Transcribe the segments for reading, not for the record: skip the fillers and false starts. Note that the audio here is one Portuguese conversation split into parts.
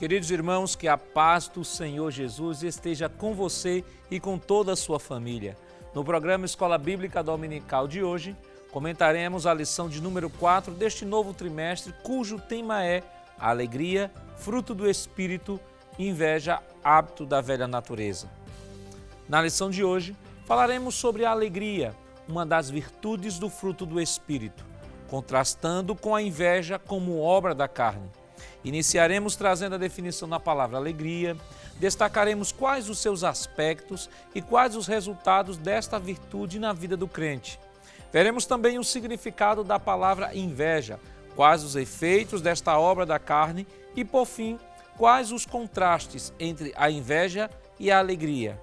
Queridos irmãos, que a paz do Senhor Jesus esteja com você e com toda a sua família. No programa Escola Bíblica Dominical de hoje, comentaremos a lição de número 4 deste novo trimestre, cujo tema é alegria, fruto do Espírito, inveja, hábito da velha natureza. Na lição de hoje, falaremos sobre a alegria, uma das virtudes do fruto do Espírito, contrastando com a inveja como obra da carne. Iniciaremos trazendo a definição da palavra alegria, destacaremos quais os seus aspectos e quais os resultados desta virtude na vida do crente. Veremos também o significado da palavra inveja, quais os efeitos desta obra da carne e, por fim, quais os contrastes entre a inveja e a alegria.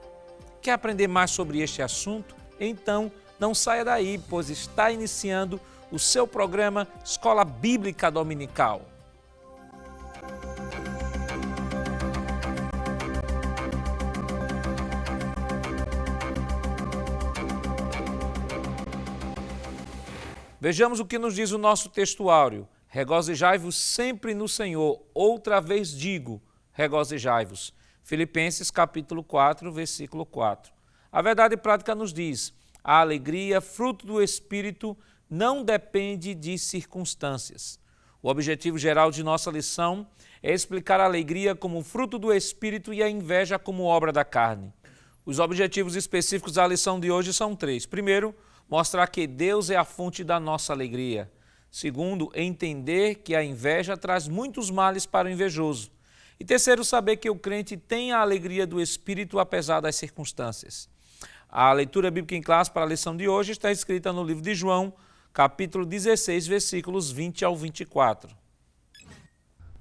Quer aprender mais sobre este assunto? Então, não saia daí, pois está iniciando o seu programa Escola Bíblica Dominical. Vejamos o que nos diz o nosso textuário. Regozijai-vos sempre no Senhor. Outra vez digo, regozijai-vos. Filipenses capítulo 4, versículo 4. A verdade prática nos diz, a alegria, fruto do Espírito, não depende de circunstâncias. O objetivo geral de nossa lição é explicar a alegria como fruto do Espírito e a inveja como obra da carne. Os objetivos específicos da lição de hoje são 3. Primeiro, mostrar que Deus é a fonte da nossa alegria. Segundo, entender que a inveja traz muitos males para o invejoso. E terceiro, saber que o crente tem a alegria do Espírito apesar das circunstâncias. A leitura bíblica em classe para a lição de hoje está escrita no livro de João, capítulo 16, versículos 20 ao 24.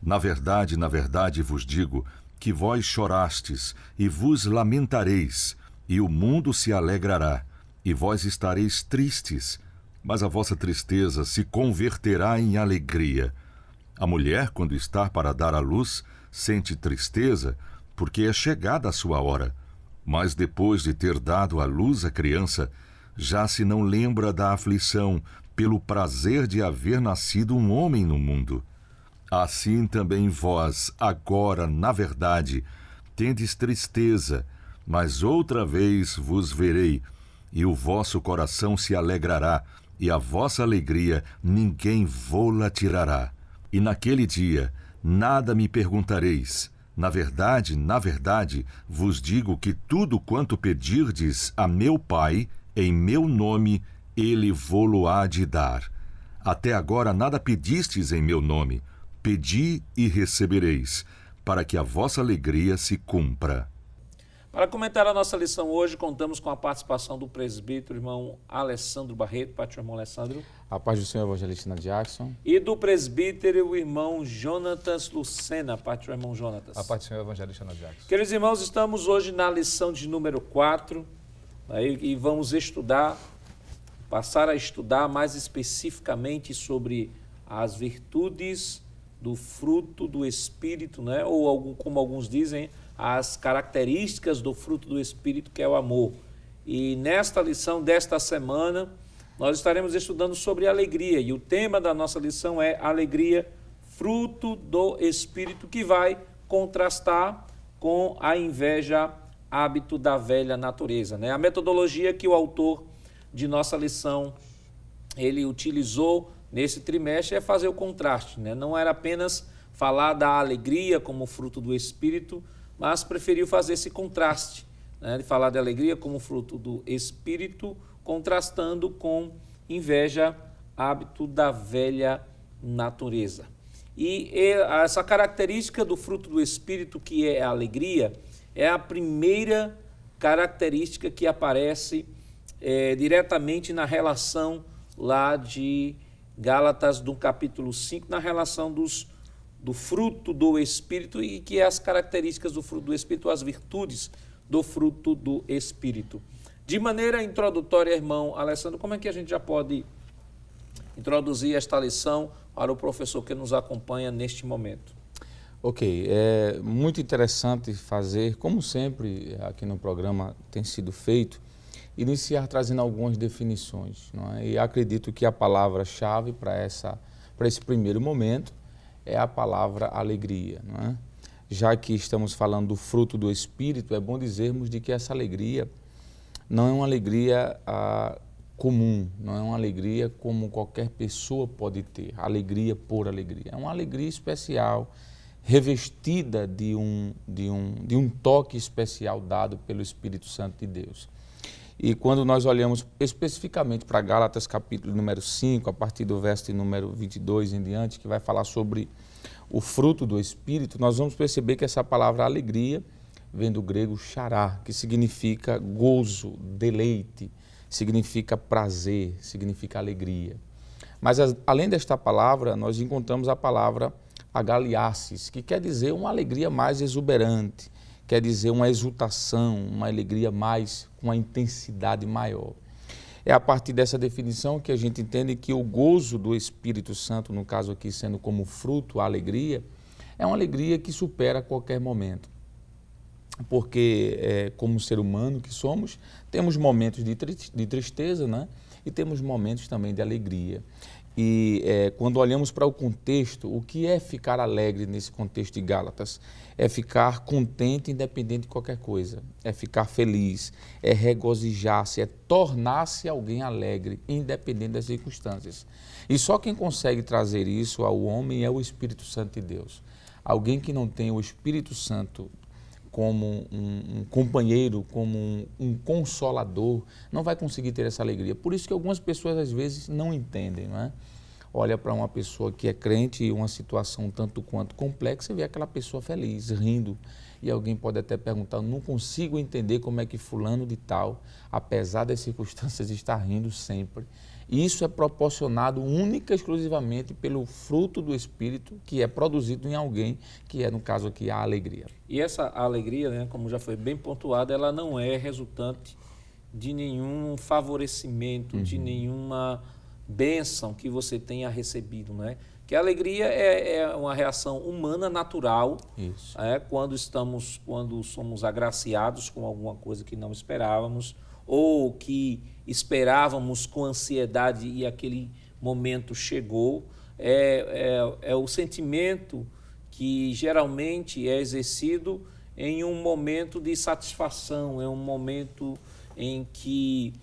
Na verdade vos digo que vós chorastes e vos lamentareis, e o mundo se alegrará. E vós estareis tristes, mas a vossa tristeza se converterá em alegria. A mulher, quando está para dar à luz, sente tristeza, porque é chegada a sua hora. Mas depois de ter dado à luz a criança, já se não lembra da aflição, pelo prazer de haver nascido um homem no mundo. Assim também vós, agora, na verdade, tendes tristeza, mas outra vez vos verei, e o vosso coração se alegrará, e a vossa alegria ninguém vô-la tirará. E naquele dia nada me perguntareis. Na verdade, vos digo que tudo quanto pedirdes a meu Pai, em meu nome, ele vô-lo há de dar. Até agora nada pedistes em meu nome. Pedi e recebereis, para que a vossa alegria se cumpra. Para comentar a nossa lição hoje, contamos com a participação do presbítero irmão Alessandro Barreto. Pai do irmão Alessandro. A paz do Senhor, evangelista Jackson. E do presbítero irmão Jonatas Lucena. Pai do irmão Jonatas. A paz do Senhor, evangelista Jackson. Queridos irmãos, estamos hoje na lição de número 4 e vamos passar a estudar mais especificamente sobre as virtudes do fruto do Espírito, né? Ou como alguns dizem, as características do fruto do Espírito, que é o amor. E nesta lição desta semana, nós estaremos estudando sobre alegria. E o tema da nossa lição é alegria, fruto do Espírito, que vai contrastar com a inveja, hábito da velha natureza, né? A metodologia que o autor de nossa lição ele utilizou nesse trimestre é fazer o contraste, né? Não era apenas falar da alegria como fruto do Espírito, mas preferiu fazer esse contraste, né, de falar de alegria como fruto do Espírito, contrastando com inveja, hábito da velha natureza. E essa característica do fruto do Espírito, que é a alegria, é a primeira característica que aparece diretamente na relação lá de Gálatas, do capítulo 5, na relação do fruto do Espírito, e que é as características do fruto do Espírito, as virtudes do fruto do Espírito. De maneira introdutória, irmão Alessandro, como é que a gente já pode introduzir esta lição para o professor que nos acompanha neste momento? Ok, é muito interessante fazer, como sempre aqui no programa tem sido feito, iniciar trazendo algumas definições, não é? E acredito que a palavra-chave para esse primeiro momento é a palavra alegria, não é? já que estamos falando do fruto do Espírito, é bom dizermos de que essa alegria não é uma alegria comum, não é uma alegria como qualquer pessoa pode ter, alegria por alegria. É uma alegria especial, revestida de um toque especial dado pelo Espírito Santo de Deus. E quando nós olhamos especificamente para Gálatas capítulo número 5, a partir do verso número 22 em diante, que vai falar sobre o fruto do Espírito, nós vamos perceber que essa palavra alegria vem do grego chará, que significa gozo, deleite, significa prazer, significa alegria. Mas além desta palavra, nós encontramos a palavra agaliasis, que quer dizer uma alegria mais exuberante, quer dizer uma exultação, uma alegria mais, com uma intensidade maior. É a partir dessa definição que a gente entende que o gozo do Espírito Santo, no caso aqui sendo como fruto a alegria, é uma alegria que supera qualquer momento. Porque, como ser humano que somos, temos momentos de tristeza, né? E temos momentos também de alegria. E quando olhamos para o contexto, o que é ficar alegre nesse contexto de Gálatas? É ficar contente independente de qualquer coisa, é ficar feliz, é regozijar-se, é tornar-se alguém alegre independente das circunstâncias. E só quem consegue trazer isso ao homem é o Espírito Santo de Deus. Alguém que não tem o Espírito Santo como um companheiro, como um consolador, não vai conseguir ter essa alegria. Por isso que algumas pessoas às vezes não entendem, não é? Olha para uma pessoa que é crente e uma situação tanto quanto complexa e vê aquela pessoa feliz, rindo. E alguém pode até perguntar, não consigo entender como é que fulano de tal, apesar das circunstâncias, está rindo sempre. E isso é proporcionado única e exclusivamente pelo fruto do Espírito que é produzido em alguém, que é, no caso aqui, a alegria. E essa alegria, né, como já foi bem pontuado, ela não é resultante de nenhum favorecimento, de nenhuma bênção que você tenha recebido, né? Que a alegria é uma reação humana natural, quando somos agraciados com alguma coisa que não esperávamos ou que esperávamos com ansiedade e aquele momento chegou. É o sentimento que geralmente é exercido em um momento de satisfação, é um momento em que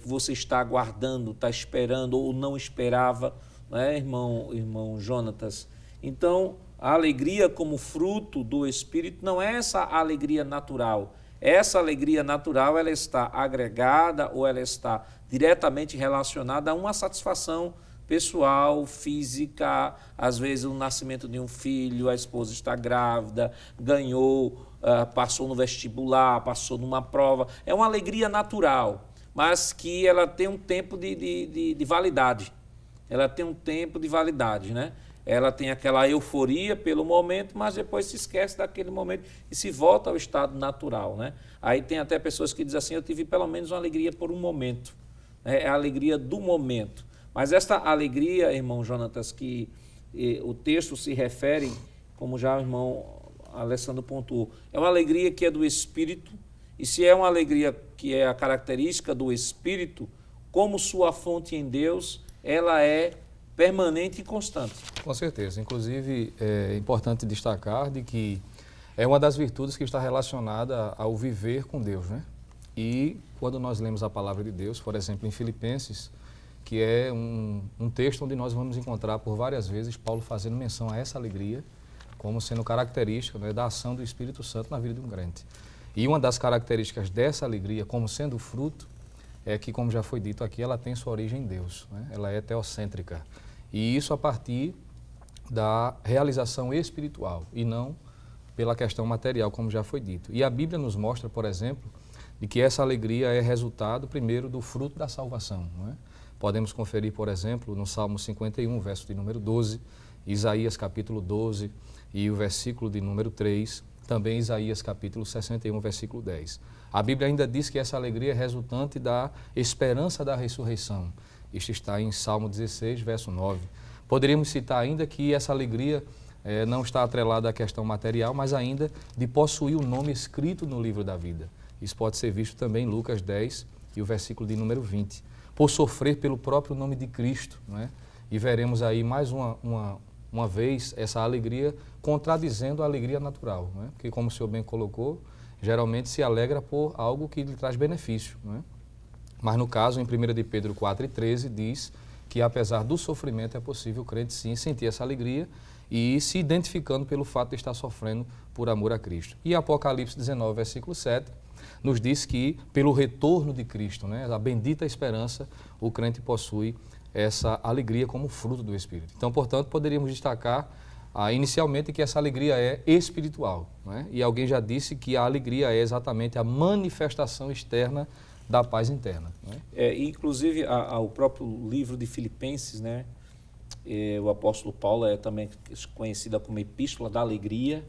você está aguardando, está esperando ou não esperava, né, irmão Jonatas? Então, a alegria como fruto do Espírito não é essa alegria natural. Essa alegria natural, ela está agregada ou ela está diretamente relacionada a uma satisfação pessoal, física, às vezes o nascimento de um filho, a esposa está grávida, ganhou, passou no vestibular, passou numa prova. É uma alegria natural, mas que ela tem um tempo de validade. Ela tem um tempo de validade, né? Ela tem aquela euforia pelo momento, mas depois se esquece daquele momento e se volta ao estado natural, né? Aí tem até pessoas que dizem assim, eu tive pelo menos uma alegria por um momento. É a alegria do momento. Mas esta alegria, irmão Jonatas, que o texto se refere, como já o irmão Alessandro pontuou, é uma alegria que é do Espírito, e se é uma alegria que é a característica do Espírito, como sua fonte em Deus, ela é permanente e constante. Com certeza. Inclusive, é importante destacar de que é uma das virtudes que está relacionada ao viver com Deus, né? E quando nós lemos a palavra de Deus, por exemplo, em Filipenses, que é um texto onde nós vamos encontrar por várias vezes Paulo fazendo menção a essa alegria como sendo característica, né, da ação do Espírito Santo na vida de um crente. E uma das características dessa alegria, como sendo fruto, é que, como já foi dito aqui, ela tem sua origem em Deus, né? Ela é teocêntrica. E isso a partir da realização espiritual e não pela questão material, como já foi dito. E a Bíblia nos mostra, por exemplo, de que essa alegria é resultado, primeiro, do fruto da salvação, não é? Podemos conferir, por exemplo, no Salmo 51, verso de número 12, Isaías capítulo 12 e o versículo de número 3, também Isaías capítulo 61, versículo 10. A Bíblia ainda diz que essa alegria é resultante da esperança da ressurreição. Isto está em Salmo 16, verso 9. Poderíamos citar ainda que essa alegria não está atrelada à questão material, mas ainda de possuir o nome escrito no livro da vida. Isso pode ser visto também em Lucas 10 e o versículo de número 20. Por sofrer pelo próprio nome de Cristo, não é? E veremos aí mais uma vez, essa alegria contradizendo a alegria natural, né? Porque, como o senhor bem colocou, geralmente se alegra por algo que lhe traz benefício, né? Mas no caso, em 1 de Pedro 4:13, diz que apesar do sofrimento é possível o crente sim sentir essa alegria e ir se identificando pelo fato de estar sofrendo por amor a Cristo. E Apocalipse 19, versículo 7, nos diz que pelo retorno de Cristo, né, a bendita esperança, o crente possui essa alegria como fruto do Espírito. Então, portanto, poderíamos destacar inicialmente que essa alegria é espiritual, né? E alguém já disse que a alegria é exatamente a manifestação externa da paz interna, né? Inclusive, o próprio livro de Filipenses, né? O apóstolo Paulo é também conhecida como Epístola da Alegria,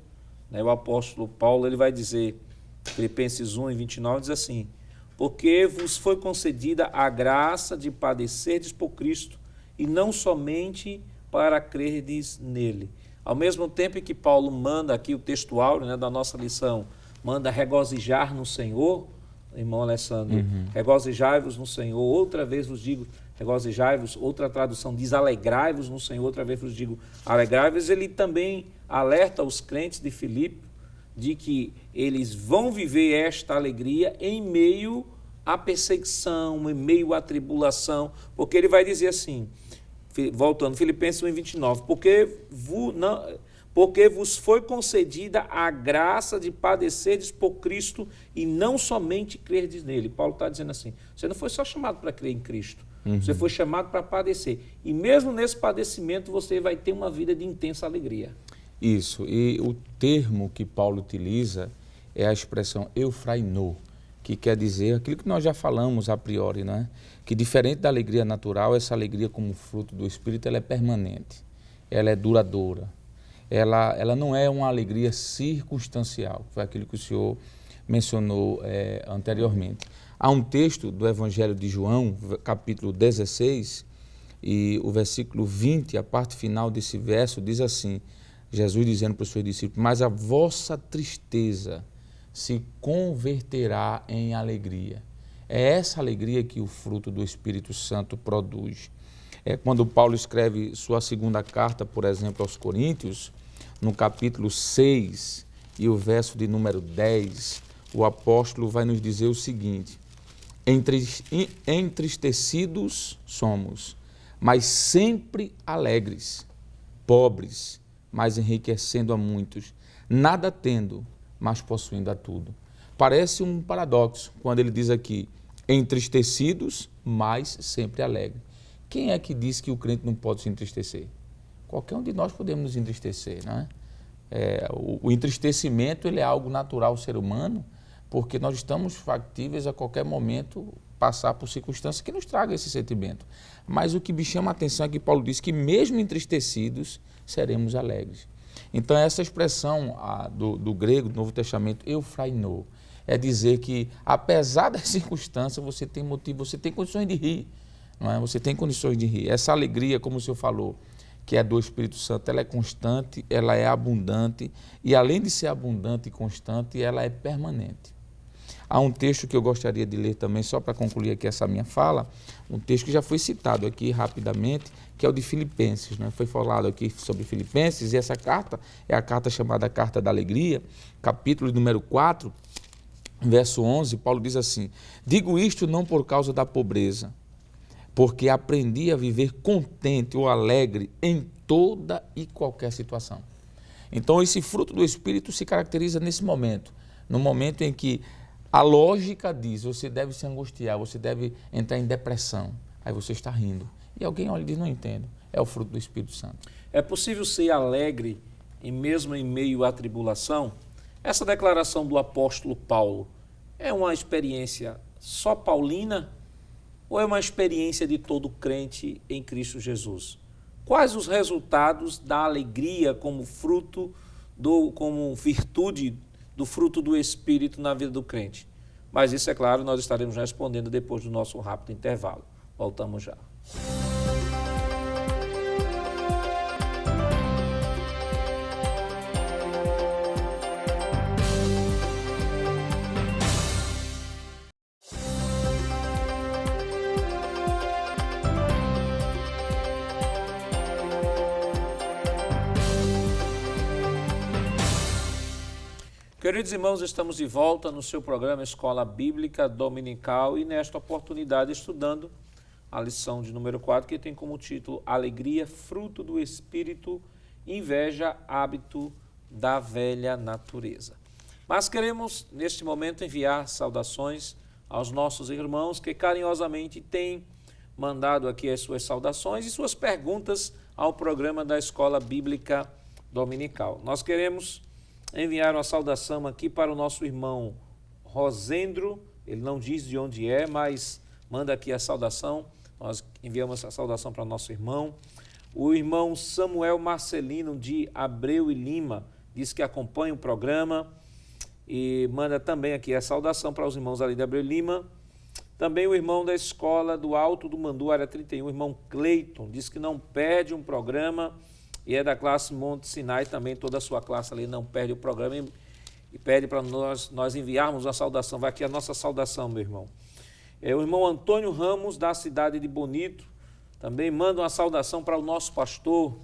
né? O apóstolo Paulo ele vai dizer, Filipenses 1:29, diz assim: porque vos foi concedida a graça de padecerdes por Cristo, e não somente para crerdes nele. Ao mesmo tempo que Paulo manda aqui o textual, né, da nossa lição, manda regozijar no Senhor, irmão Alessandro, regozijai-vos no Senhor, outra vez vos digo, regozijai-vos, outra tradução diz alegrai-vos no Senhor, outra vez vos digo alegrai-vos. Ele também alerta os crentes de Filipe de que eles vão viver esta alegria em meio à perseguição, em meio à tribulação, porque ele vai dizer assim, voltando, Filipenses 1:29, porque vos foi concedida a graça de padecerdes por Cristo e não somente crerdes nele. Paulo está dizendo assim, você não foi só chamado para crer em Cristo, você foi chamado para padecer. E mesmo nesse padecimento você vai ter uma vida de intensa alegria. Isso, e o termo que Paulo utiliza é a expressão eufrainô, que quer dizer aquilo que nós já falamos a priori, né? Que diferente da alegria natural, essa alegria como fruto do Espírito, ela é permanente, ela é duradoura, ela não é uma alegria circunstancial, foi aquilo que o senhor mencionou anteriormente. Há um texto do Evangelho de João, capítulo 16, e o versículo 20, a parte final desse verso, diz assim, Jesus dizendo para os seus discípulos, mas a vossa tristeza se converterá em alegria. É essa alegria que o fruto do Espírito Santo produz. Quando Paulo escreve sua segunda carta, por exemplo, aos Coríntios, no capítulo 6 e o verso de número 10, o apóstolo vai nos dizer o seguinte, entristecidos somos, mas sempre alegres, pobres, mas enriquecendo a muitos, nada tendo, mas possuindo a tudo. Parece um paradoxo quando ele diz aqui, entristecidos, mas sempre alegres. Quem é que diz que o crente não pode se entristecer? Qualquer um de nós podemos nos entristecer, não é? O entristecimento ele é algo natural ao ser humano, porque nós estamos factíveis a qualquer momento passar por circunstâncias que nos tragam esse sentimento. Mas o que me chama a atenção é que Paulo diz que mesmo entristecidos, seremos alegres. Então essa expressão do grego, do Novo Testamento, eufrainô, é dizer que apesar das circunstâncias você tem motivo, você tem condições de rir, não é? Você tem condições de rir. Essa alegria, como o senhor falou, que é do Espírito Santo, ela é constante, ela é abundante e além de ser abundante e constante, ela é permanente. Há um texto que eu gostaria de ler também, só para concluir aqui essa minha fala, um texto que já foi citado aqui rapidamente, que é o de Filipenses, né? Foi falado aqui sobre Filipenses e essa carta é a carta chamada Carta da Alegria, capítulo número 4, verso 11, Paulo diz assim, digo isto não por causa da pobreza, porque aprendi a viver contente ou alegre em toda e qualquer situação. Então esse fruto do Espírito se caracteriza nesse momento, no momento em que a lógica diz, você deve se angustiar, você deve entrar em depressão. Aí você está rindo. E alguém olha e diz, não entendo. É o fruto do Espírito Santo. É possível ser alegre e mesmo em meio à tribulação? Essa declaração do apóstolo Paulo é uma experiência só paulina ou é uma experiência de todo crente em Cristo Jesus? Quais os resultados da alegria como fruto, como virtude do fruto do Espírito na vida do crente? Mas isso, é claro, nós estaremos respondendo depois do nosso rápido intervalo. Voltamos já. Queridos irmãos, estamos de volta no seu programa Escola Bíblica Dominical e nesta oportunidade estudando a lição de número 4, que tem como título Alegria, fruto do Espírito, inveja, hábito da velha natureza. Mas queremos, neste momento, enviar saudações aos nossos irmãos que carinhosamente têm mandado aqui as suas saudações e suas perguntas ao programa da Escola Bíblica Dominical. Nós queremos enviar uma saudação aqui para o nosso irmão Rosendro, ele não diz de onde é, mas manda aqui a saudação, nós enviamos essa saudação para o nosso irmão. O irmão Samuel Marcelino de Abreu e Lima diz que acompanha o programa e manda também aqui a saudação para os irmãos ali de Abreu e Lima. Também o irmão da escola do Alto do Mandu, área 31, o irmão Cleiton, diz que não perde um programa e é da classe Monte Sinai, também toda a sua classe ali não perde o programa e pede para nós enviarmos uma saudação. Vai aqui a nossa saudação, meu irmão. O irmão Antônio Ramos, da cidade de Bonito, também manda uma saudação para o nosso pastor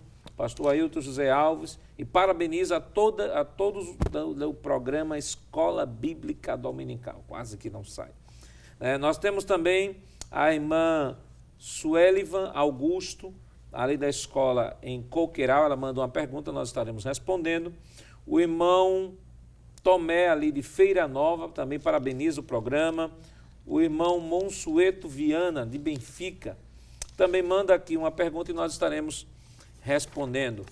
Ailton José Alves, e parabeniza a todos do programa Escola Bíblica Dominical, quase que não sai. Nós temos também a irmã Suelivan Augusto, ali da escola em Coqueiral, ela manda uma pergunta, nós estaremos respondendo. O irmão Tomé, ali de Feira Nova, também parabeniza o programa. O irmão Monsueto Viana, de Benfica, também manda aqui uma pergunta e nós estaremos respondendo.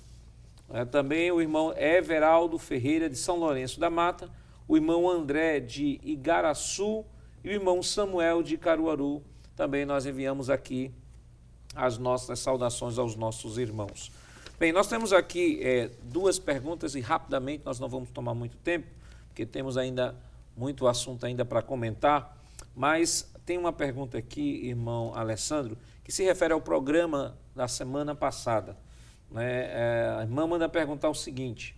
Também o irmão Everaldo Ferreira, de São Lourenço da Mata, o irmão André, de Igaraçu, e o irmão Samuel, de Caruaru. Também nós enviamos aqui as nossas saudações aos nossos irmãos. Bem, nós temos aqui duas perguntas e rapidamente nós não vamos tomar muito tempo, porque temos ainda muito assunto ainda para comentar, mas tem uma pergunta aqui, irmão Alessandro, que se refere ao programa da semana passada. A irmã manda perguntar o seguinte: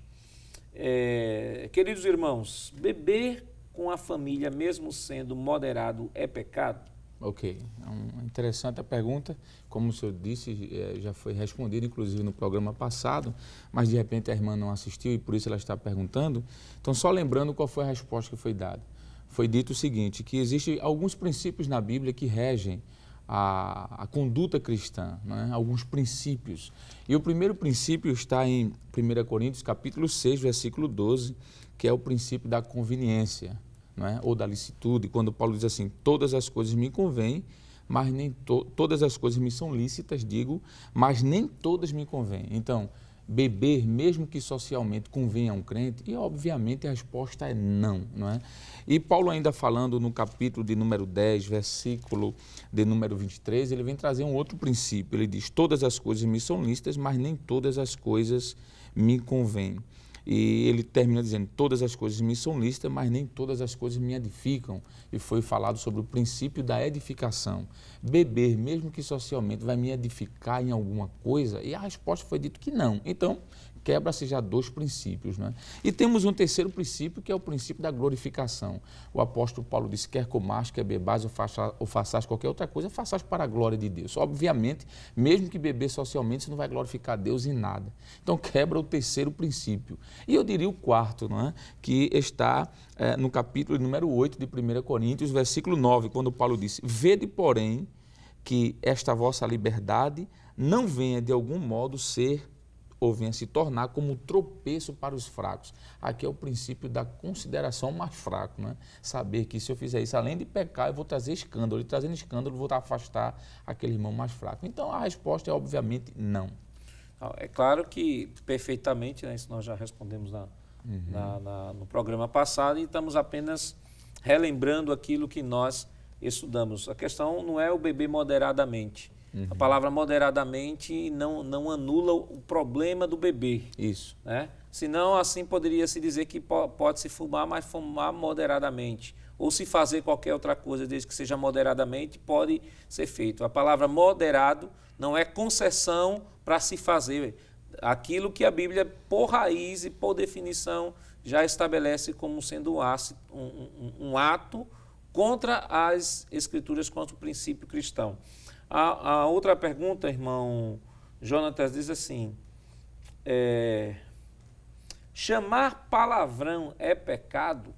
queridos irmãos, beber com a família, mesmo sendo moderado, é pecado? Ok, é uma interessante a pergunta. Como o senhor disse, já foi respondida, inclusive, no programa passado, mas de repente a irmã não assistiu e por isso ela está perguntando. Então, só lembrando qual foi a resposta que foi dada. Foi dito o seguinte, que existem alguns princípios na Bíblia que regem a conduta cristã, né? Alguns princípios. E o primeiro princípio está em 1 Coríntios, capítulo 6, versículo 12, que é o princípio da conveniência, não é? Ou da licitude, quando Paulo diz assim, todas as coisas me convêm, mas nem todas as coisas me são lícitas, digo, mas nem todas me convêm. Então, beber, mesmo que socialmente convenha a um crente, e obviamente a resposta é não, não é? E Paulo ainda falando no capítulo de número 10, versículo de número 23, ele vem trazer um outro princípio, ele diz, todas as coisas me são lícitas, mas nem todas as coisas me convêm. E ele termina dizendo, todas as coisas me são lícitas, mas nem todas as coisas me edificam. E foi falado sobre o princípio da edificação. Beber, mesmo que socialmente, vai me edificar em alguma coisa? E a resposta foi dito que não. Então, quebra-se já dois princípios, né? E temos um terceiro princípio, que é o princípio da glorificação. O apóstolo Paulo disse, quer comais, quer bebais, ou façais qualquer outra coisa, façais para a glória de Deus. Obviamente, mesmo que beber socialmente, você não vai glorificar Deus em nada. Então, quebra o terceiro princípio. E eu diria o quarto, não é? Que está no capítulo número 8 de 1 Coríntios, versículo 9, quando Paulo disse, vede, porém, que esta vossa liberdade não venha de algum modo ser ou venha se tornar como um tropeço para os fracos. Aqui é o princípio da consideração mais fraco, né? Saber que se eu fizer isso, além de pecar, eu vou trazer escândalo, e trazendo escândalo, eu vou afastar aquele irmão mais fraco. Então, a resposta é, obviamente, não. É claro que, perfeitamente, né, isso nós já respondemos no programa passado, e estamos apenas relembrando aquilo que nós estudamos. A questão não é o beber moderadamente. A palavra moderadamente não anula o problema do beber. Isso. Né? Senão, assim poderia se dizer que pode-se fumar, mas fumar moderadamente. Ou se fazer qualquer outra coisa, desde que seja moderadamente, pode ser feito. A palavra moderado não é concessão para se fazer aquilo que a Bíblia, por raiz e por definição, já estabelece como sendo um ato contra as Escrituras, contra o princípio cristão. A outra pergunta, irmão Jonatas, diz assim, chamar palavrão é pecado?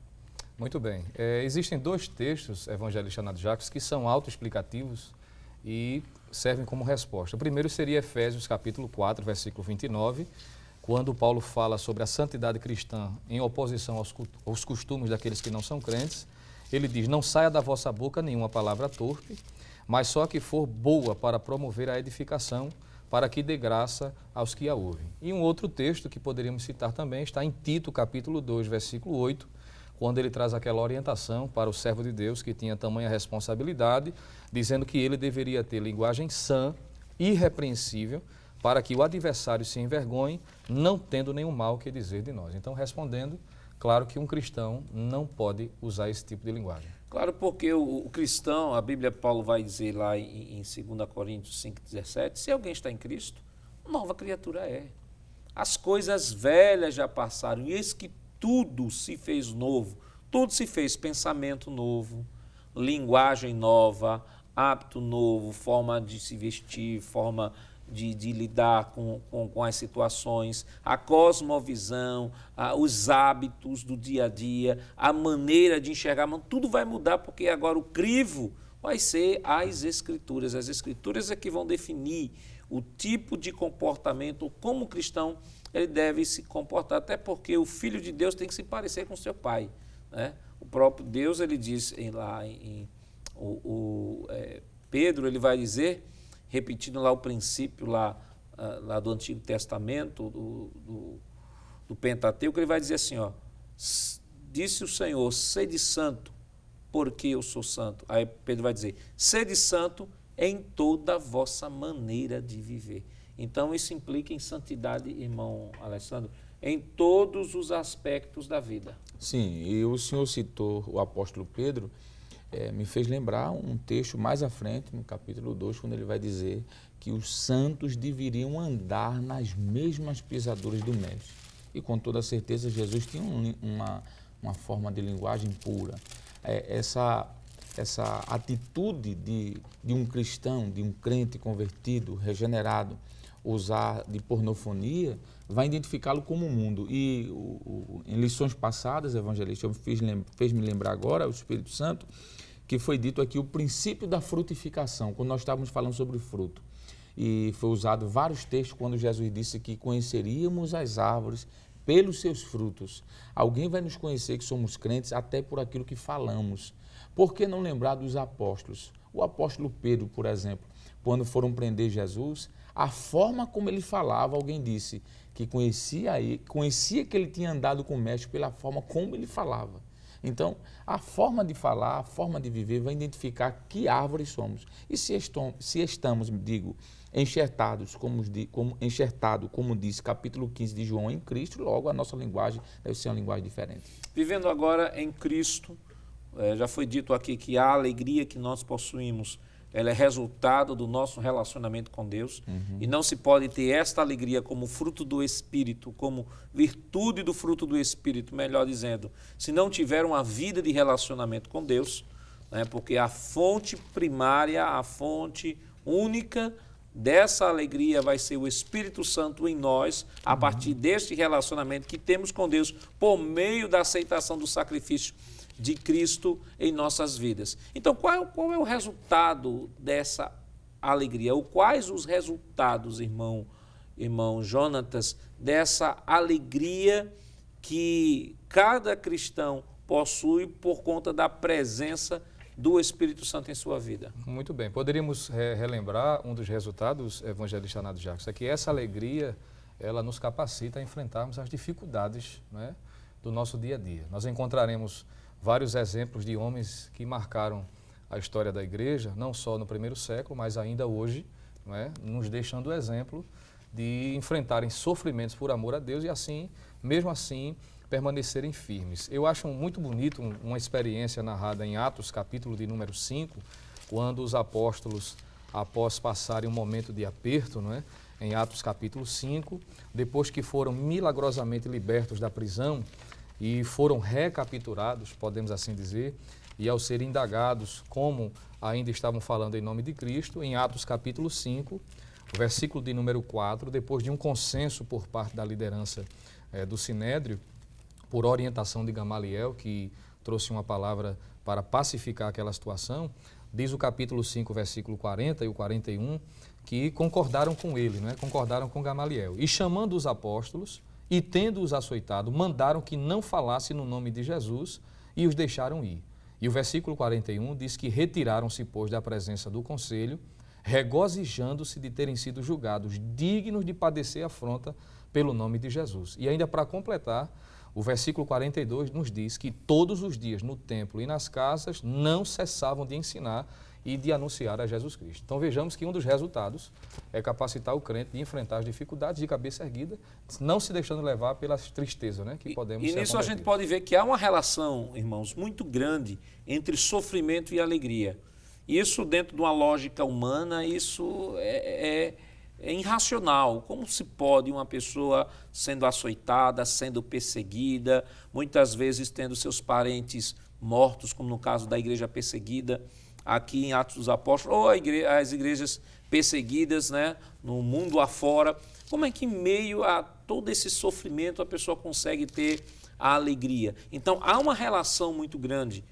Muito bem. Existem dois textos, evangelista Nado Jacques, que são autoexplicativos e servem como resposta. O primeiro seria Efésios capítulo 4, versículo 29, quando Paulo fala sobre a santidade cristã em oposição aos costumes daqueles que não são crentes. Ele diz, não saia da vossa boca nenhuma palavra torpe, mas só que for boa para promover a edificação, para que dê graça aos que a ouvem. E um outro texto que poderíamos citar também está em Tito, capítulo 2, versículo 8, quando ele traz aquela orientação para o servo de Deus que tinha tamanha responsabilidade, dizendo que ele deveria ter linguagem sã, irrepreensível, para que o adversário se envergonhe, não tendo nenhum mal que dizer de nós. Então, respondendo, claro que um cristão não pode usar esse tipo de linguagem. Claro, porque o cristão, a Bíblia, Paulo vai dizer lá em 2 Coríntios 5,17, se alguém está em Cristo, nova criatura é. As coisas velhas já passaram, e eis que tudo se fez novo, tudo se fez pensamento novo, linguagem nova, hábito novo, forma de se vestir, forma de lidar com as situações, a cosmovisão, os hábitos do dia a dia, a maneira de enxergar, tudo vai mudar, porque agora o crivo vai ser as Escrituras. As Escrituras é que vão definir o tipo de comportamento, como o cristão ele deve se comportar, até porque o Filho de Deus tem que se parecer com seu Pai, né? O próprio Deus, ele diz Pedro, ele vai dizer, repetindo lá o princípio lá do Antigo Testamento, do Pentateuco, ele vai dizer assim, ó, disse o Senhor, sede santo, porque eu sou santo. Aí Pedro vai dizer, sede santo em toda a vossa maneira de viver. Então isso implica em santidade, irmão Alessandro, em todos os aspectos da vida. Sim, e o senhor citou o apóstolo Pedro, me fez lembrar um texto mais à frente, no capítulo 2, quando ele vai dizer que os santos deveriam andar nas mesmas pisaduras do Mestre. E com toda certeza Jesus tinha uma forma de linguagem pura. Essa atitude de um cristão, de um crente convertido, regenerado, usar de pornofonia, vai identificá-lo como mundo. E em lições passadas, evangelista, fez me lembrar agora, o Espírito Santo, que foi dito aqui o princípio da frutificação, quando nós estávamos falando sobre o fruto. E foi usado vários textos quando Jesus disse que conheceríamos as árvores pelos seus frutos. Alguém vai nos conhecer que somos crentes até por aquilo que falamos. Por que não lembrar dos apóstolos? O apóstolo Pedro, por exemplo, quando foram prender Jesus, a forma como ele falava, alguém disse que conhecia que ele tinha andado com o Mestre pela forma como ele falava. Então, a forma de falar, a forma de viver vai identificar que árvores somos. E se estamos, enxertados, como diz capítulo 15 de João, em Cristo, logo a nossa linguagem deve ser uma linguagem diferente. Vivendo agora em Cristo, já foi dito aqui que a alegria que nós possuímos, ela é resultado do nosso relacionamento com Deus. E não se pode ter esta alegria como fruto do Espírito, como virtude do fruto do Espírito, melhor dizendo, se não tiver uma vida de relacionamento com Deus, né, porque a fonte primária, a fonte única dessa alegria vai ser o Espírito Santo em nós, a partir deste relacionamento que temos com Deus, por meio da aceitação do sacrifício de Cristo em nossas vidas. Então, qual é o resultado dessa alegria? Ou quais os resultados, irmão Jonatas, dessa alegria que cada cristão possui por conta da presença do Espírito Santo em sua vida? Muito bem. Poderíamos relembrar um dos resultados, evangelista Nado Jacques, é que essa alegria, ela nos capacita a enfrentarmos as dificuldades, né, do nosso dia a dia. Nós encontraremos vários exemplos de homens que marcaram a história da igreja, não só no primeiro século, mas ainda hoje, não é? Nos deixando o exemplo de enfrentarem sofrimentos por amor a Deus e assim, mesmo assim, permanecerem firmes. Eu acho muito bonito uma experiência narrada em Atos, capítulo de número 5, quando os apóstolos, após passarem um momento de aperto, não é? Em Atos capítulo 5, depois que foram milagrosamente libertos da prisão, e foram recapturados, podemos assim dizer, e ao serem indagados como ainda estavam falando em nome de Cristo, em Atos capítulo 5, versículo de número 4, depois de um consenso por parte da liderança do Sinédrio, por orientação de Gamaliel, que trouxe uma palavra para pacificar aquela situação, diz o capítulo 5, versículo 40 e o 41, que concordaram com ele, né? Concordaram com Gamaliel. E chamando os apóstolos e tendo-os açoitado, mandaram que não falasse no nome de Jesus e os deixaram ir. E o versículo 41 diz que retiraram-se, pois, da presença do conselho, regozijando-se de terem sido julgados dignos de padecer afronta pelo nome de Jesus. E ainda para completar, o versículo 42 nos diz que todos os dias no templo e nas casas não cessavam de ensinar e de anunciar a Jesus Cristo. Então vejamos que um dos resultados é capacitar o crente de enfrentar as dificuldades de cabeça erguida, não se deixando levar pelas tristezas, né, que podemos ser nisso a gente pode ver que há uma relação, irmãos, muito grande entre sofrimento e alegria. Isso dentro de uma lógica humana, isso é irracional. Como se pode uma pessoa sendo açoitada, sendo perseguida, muitas vezes tendo seus parentes mortos, como no caso da igreja perseguida, aqui em Atos dos Apóstolos, ou as igrejas perseguidas, né, no mundo afora. Como é que em meio a todo esse sofrimento a pessoa consegue ter a alegria? Então há uma relação muito grande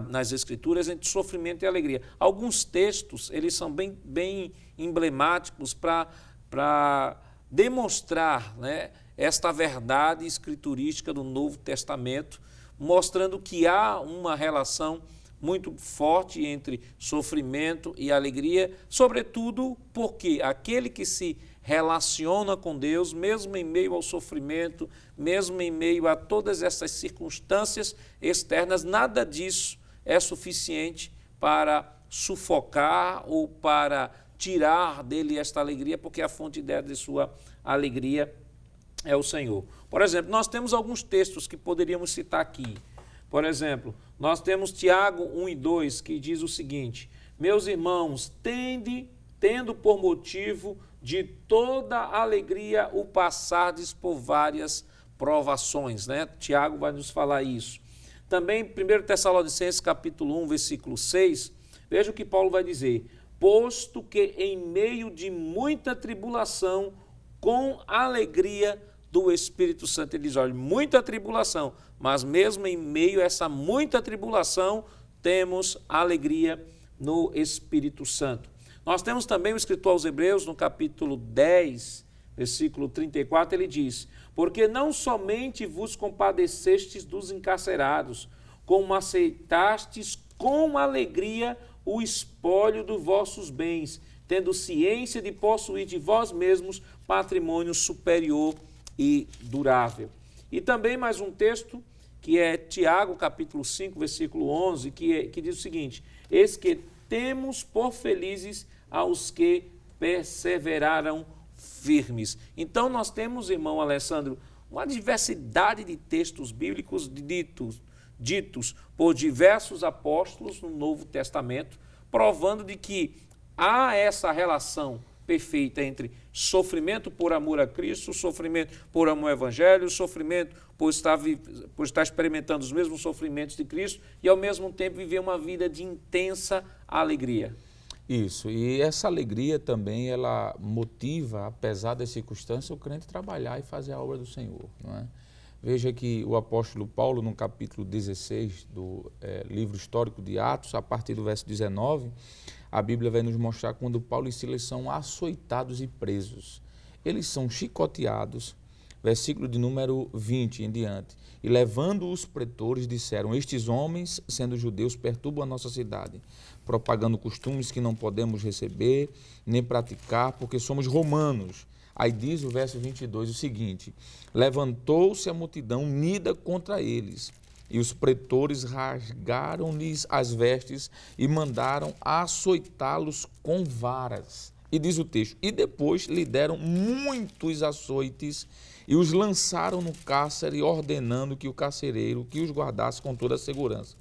nas Escrituras entre sofrimento e alegria. Alguns textos, eles são bem emblemáticos para demonstrar, né, esta verdade escriturística do Novo Testamento, mostrando que há uma relação muito forte entre sofrimento e alegria, sobretudo porque aquele que se relaciona com Deus, mesmo em meio ao sofrimento, mesmo em meio a todas essas circunstâncias externas, nada disso é suficiente para sufocar ou para tirar dele esta alegria, porque a fonte de sua alegria é o Senhor. Por exemplo, nós temos alguns textos que poderíamos citar aqui. Por exemplo, nós temos Tiago 1 e 2, que diz o seguinte: meus irmãos, tendo por motivo de toda alegria o passardes por várias provações, né? Tiago vai nos falar isso. Também 1 Tessalonicenses capítulo 1, versículo 6, veja o que Paulo vai dizer: posto que em meio de muita tribulação, com alegria do Espírito Santo. Ele diz, olha, muita tribulação, mas mesmo em meio a essa muita tribulação, temos alegria no Espírito Santo. Nós temos também o escritor aos Hebreus, no capítulo 10, versículo 34, ele diz: porque não somente vos compadecestes dos encarcerados, como aceitastes com alegria o espólio dos vossos bens, tendo ciência de possuir de vós mesmos patrimônio superior e durável. E também mais um texto, que é Tiago, capítulo 5, versículo 11, que diz o seguinte: eis que temos por felizes aos que perseveraram firmes. Então nós temos, irmão Alessandro, uma diversidade de textos bíblicos ditos por diversos apóstolos no Novo Testamento, provando de que há essa relação perfeita entre sofrimento por amor a Cristo, sofrimento por amor ao Evangelho, sofrimento por estar experimentando os mesmos sofrimentos de Cristo e, ao mesmo tempo, viver uma vida de intensa alegria. Isso, e essa alegria também, ela motiva, apesar das circunstâncias, o crente trabalhar e fazer a obra do Senhor, não é? Veja que o apóstolo Paulo, no capítulo 16 do livro histórico de Atos, a partir do verso 19, a Bíblia vai nos mostrar quando Paulo e Silas são açoitados e presos. Eles são chicoteados, versículo de número 20 em diante. E levando os pretores, disseram: estes homens, sendo judeus, perturbam a nossa cidade, propagando costumes que não podemos receber, nem praticar, porque somos romanos. Aí diz o verso 22 o seguinte: levantou-se a multidão unida contra eles, e os pretores rasgaram-lhes as vestes e mandaram açoitá-los com varas. E diz o texto: e depois lhe deram muitos açoites e os lançaram no cárcere, ordenando que o carcereiro que os guardasse com toda a segurança.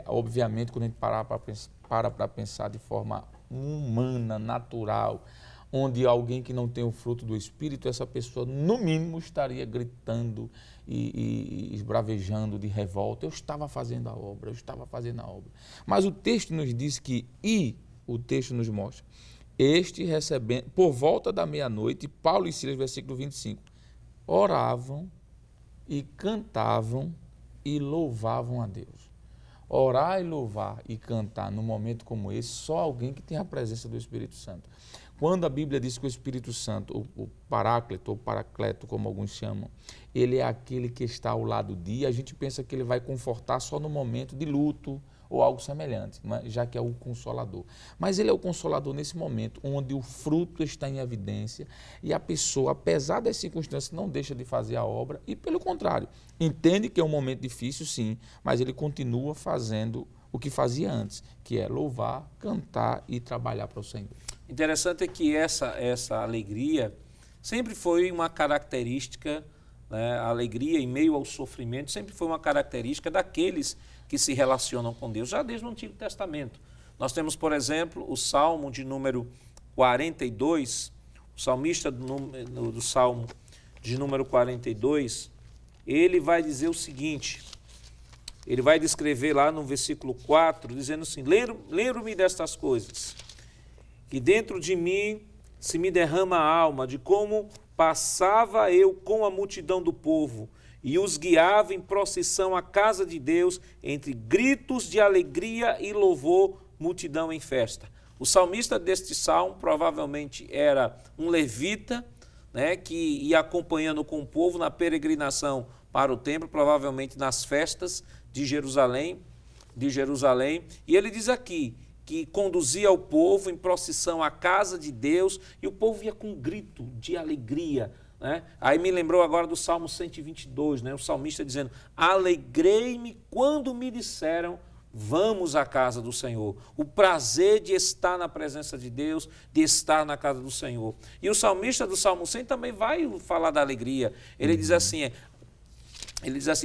Obviamente, quando a gente para pensar de forma humana, natural, onde alguém que não tem o fruto do Espírito, essa pessoa, no mínimo, estaria gritando e esbravejando de revolta: eu estava fazendo a obra, eu estava fazendo a obra. Mas o texto nos diz que, o texto nos mostra, este recebendo, por volta da meia-noite, Paulo e Silas, versículo 25, oravam e cantavam e louvavam a Deus. Orar e louvar e cantar num momento como esse, só alguém que tem a presença do Espírito Santo. Quando a Bíblia diz que o Espírito Santo, o Paráclito ou Paracleto, como alguns chamam, ele é aquele que está ao lado de, a gente pensa que ele vai confortar só no momento de luto ou algo semelhante, já que é o Consolador. Mas ele é o Consolador nesse momento, onde o fruto está em evidência e a pessoa, apesar das circunstâncias, não deixa de fazer a obra e, pelo contrário, entende que é um momento difícil, sim, mas ele continua fazendo o que fazia antes, que é louvar, cantar e trabalhar para o Senhor. Interessante é que essa alegria sempre foi uma característica, né, a alegria em meio ao sofrimento sempre foi uma característica daqueles que se relacionam com Deus, já desde o Antigo Testamento. Nós temos, por exemplo, o Salmo de número 42, o salmista do Salmo de número 42, ele vai dizer o seguinte, ele vai descrever lá no versículo 4, dizendo assim, lembro-me destas coisas, que dentro de mim se me derrama a alma, de como passava eu com a multidão do povo, e os guiava em procissão à casa de Deus, entre gritos de alegria e louvor, multidão em festa. O salmista deste salmo provavelmente era um levita, né, que ia acompanhando com o povo na peregrinação para o templo, provavelmente nas festas de Jerusalém, e ele diz aqui que conduzia o povo em procissão à casa de Deus, e o povo ia com um grito de alegria, né? Aí me lembrou agora do Salmo 122, né? O salmista dizendo, alegrei-me quando me disseram, vamos à casa do Senhor. O prazer de estar na presença de Deus, de estar na casa do Senhor. E o salmista do Salmo 100 também vai falar da alegria. Ele diz assim,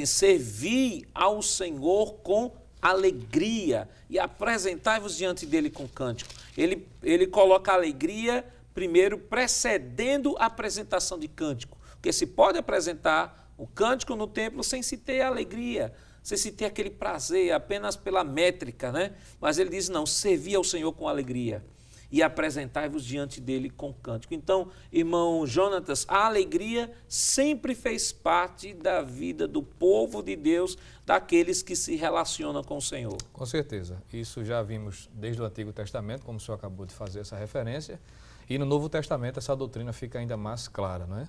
servi ao Senhor com alegria e apresentai-vos diante dele com cântico. Ele coloca a alegria primeiro precedendo a apresentação de cântico, porque se pode apresentar o cântico no templo sem se ter alegria, sem se ter aquele prazer, apenas pela métrica, né? Mas ele diz, não, servi ao Senhor com alegria e apresentai-vos diante dele com cântico. Então, irmão Jonatas, a alegria sempre fez parte da vida do povo de Deus, daqueles que se relacionam com o Senhor. Com certeza. Isso já vimos desde o Antigo Testamento, como o senhor acabou de fazer essa referência, e no Novo Testamento essa doutrina fica ainda mais clara, não é?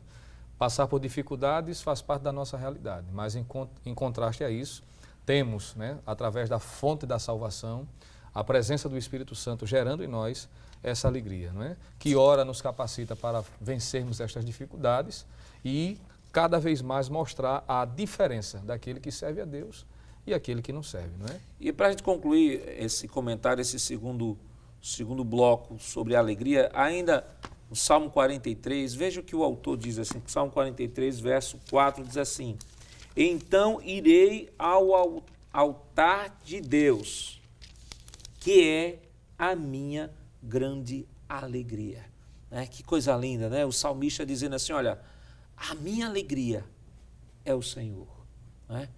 Passar por dificuldades faz parte da nossa realidade, mas em contraste a isso, temos, né, através da fonte da salvação, a presença do Espírito Santo gerando em nós essa alegria, não é? Que ora nos capacita para vencermos estas dificuldades e cada vez mais mostrar a diferença daquele que serve a Deus e aquele que não serve, não é? E para a gente concluir esse comentário, esse segundo bloco sobre a alegria, ainda no Salmo 43, veja o que o autor diz assim, Salmo 43, verso 4, diz assim, então irei ao altar de Deus, que é a minha grande alegria. Né? Que coisa linda, né? O salmista dizendo assim, olha, a minha alegria é o Senhor. Né?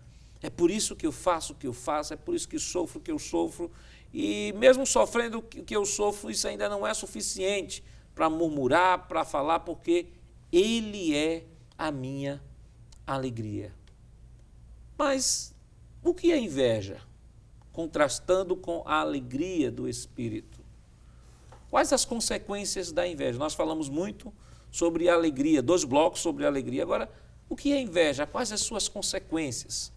É por isso que eu faço o que eu faço, é por isso que sofro o que eu sofro, e mesmo sofrendo o que eu sofro, isso ainda não é suficiente para murmurar, para falar, porque Ele é a minha alegria. Mas o que é inveja? Contrastando com a alegria do Espírito. Quais as consequências da inveja? Nós falamos muito sobre a alegria, 2 blocos sobre a alegria. Agora, o que é inveja? Quais as suas consequências?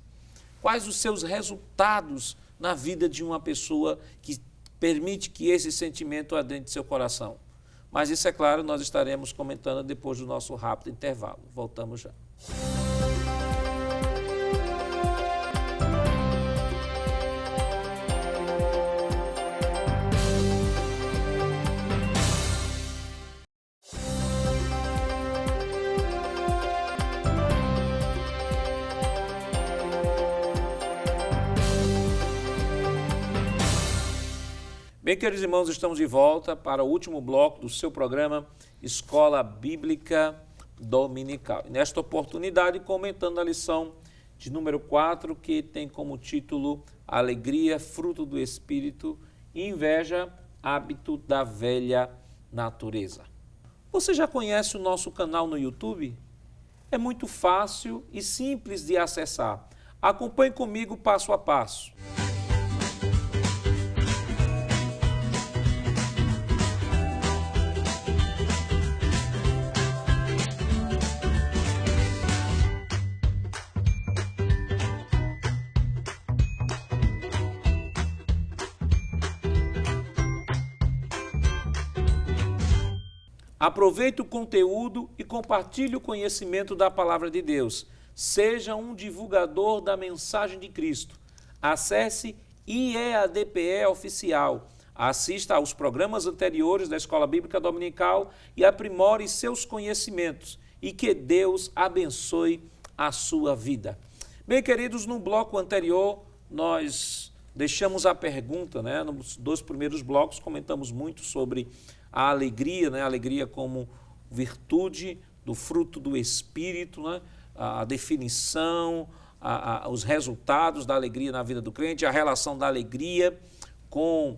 Quais os seus resultados na vida de uma pessoa que permite que esse sentimento adentre seu coração? Mas isso, é claro, nós estaremos comentando depois do nosso rápido intervalo. Voltamos já. Bem, queridos irmãos, estamos de volta para o último bloco do seu programa Escola Bíblica Dominical. Nesta oportunidade, comentando a lição de número 4, que tem como título Alegria, fruto do Espírito, e inveja, hábito da velha natureza. Você já conhece o nosso canal no YouTube? é muito fácil e simples de acessar. Acompanhe comigo passo a passo. Aproveite o conteúdo e compartilhe o conhecimento da palavra de Deus. Seja um divulgador da mensagem de Cristo. Acesse IEADPE Oficial. Assista aos programas anteriores da Escola Bíblica Dominical e aprimore seus conhecimentos. E que Deus abençoe a sua vida. Bem, queridos, no bloco anterior nós deixamos a pergunta, né? Nos 2 primeiros blocos comentamos muito sobre a alegria, né? A alegria como virtude do fruto do Espírito, né? A definição, os resultados da alegria na vida do crente, a relação da alegria com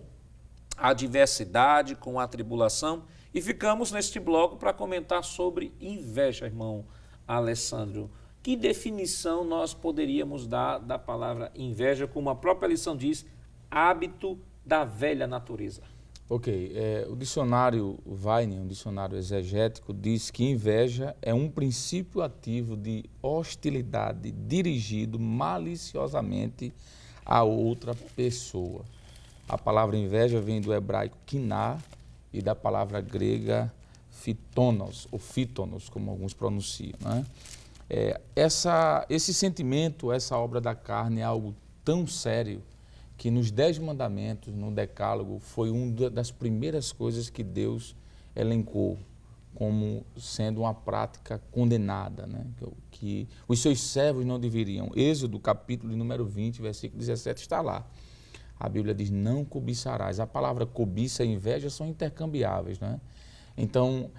a adversidade, com a tribulação. E ficamos neste bloco para comentar sobre inveja, irmão Alessandro. Que definição nós poderíamos dar da palavra inveja, como a própria lição diz, hábito da velha natureza? Ok, o dicionário Vineland, um dicionário exegético, diz que inveja é um princípio ativo de hostilidade dirigido maliciosamente a outra pessoa. A palavra inveja vem do hebraico kiná e da palavra grega phitonos, ou phytonos, como alguns pronunciam, né? Esse sentimento, essa obra da carne é algo tão sério que nos 10 mandamentos, no decálogo, foi uma das primeiras coisas que Deus elencou como sendo uma prática condenada, né? Que os seus servos não deveriam. Êxodo, capítulo de número 20, versículo 17, está lá. A Bíblia diz, não cobiçarás. A palavra cobiça e inveja são intercambiáveis, né? Então,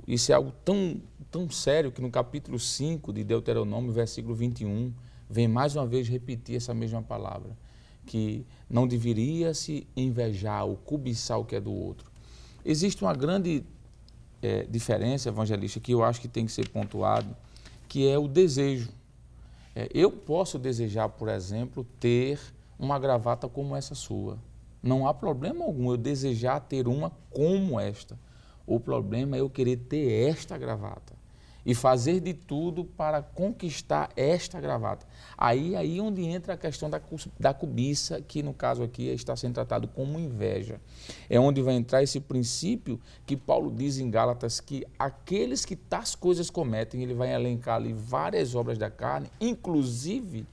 isso é algo tão sério que no capítulo 5 de Deuteronômio, versículo 21, vem mais uma vez repetir essa mesma palavra, que não deveria se invejar ou cobiçar o que é do outro. Existe uma grande diferença, evangelista, que eu acho que tem que ser pontuado, que é o desejo. Eu posso desejar, por exemplo, ter uma gravata como essa sua. Não há problema algum eu desejar ter uma como esta. O problema é eu querer ter esta gravata e fazer de tudo para conquistar esta gravata. Aí onde entra a questão da cobiça, que no caso aqui está sendo tratado como inveja. É onde vai entrar esse princípio que Paulo diz em Gálatas, que aqueles que tais coisas cometem, ele vai elencar ali várias obras da carne, inclusive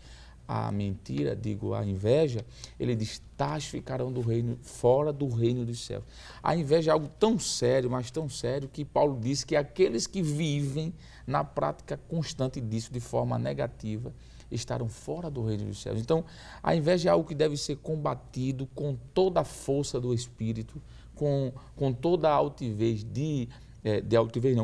a mentira, a inveja, ele diz, tais ficarão fora do reino dos céus. A inveja é algo tão sério, mas tão sério, que Paulo diz que aqueles que vivem na prática constante disso, de forma negativa, estarão fora do reino dos céus. Então, a inveja é algo que deve ser combatido com toda a força do Espírito, com toda a altivez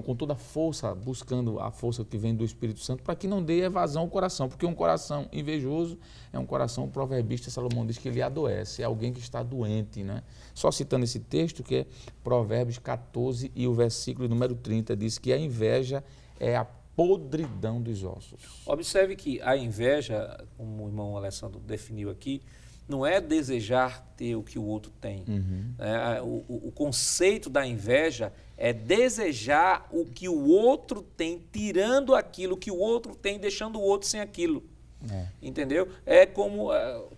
com toda a força, buscando a força que vem do Espírito Santo, para que não dê evasão ao coração, porque um coração invejoso é um coração, o proverbista Salomão diz que ele adoece, é alguém que está doente, né? Só citando esse texto, que é Provérbios 14 e o versículo número 30, diz que a inveja é a podridão dos ossos. Observe que a inveja, como o irmão Alessandro definiu aqui, não é desejar ter o que o outro tem. O conceito da inveja é desejar o que o outro tem, tirando aquilo que o outro tem, deixando o outro sem aquilo. Entendeu? É como,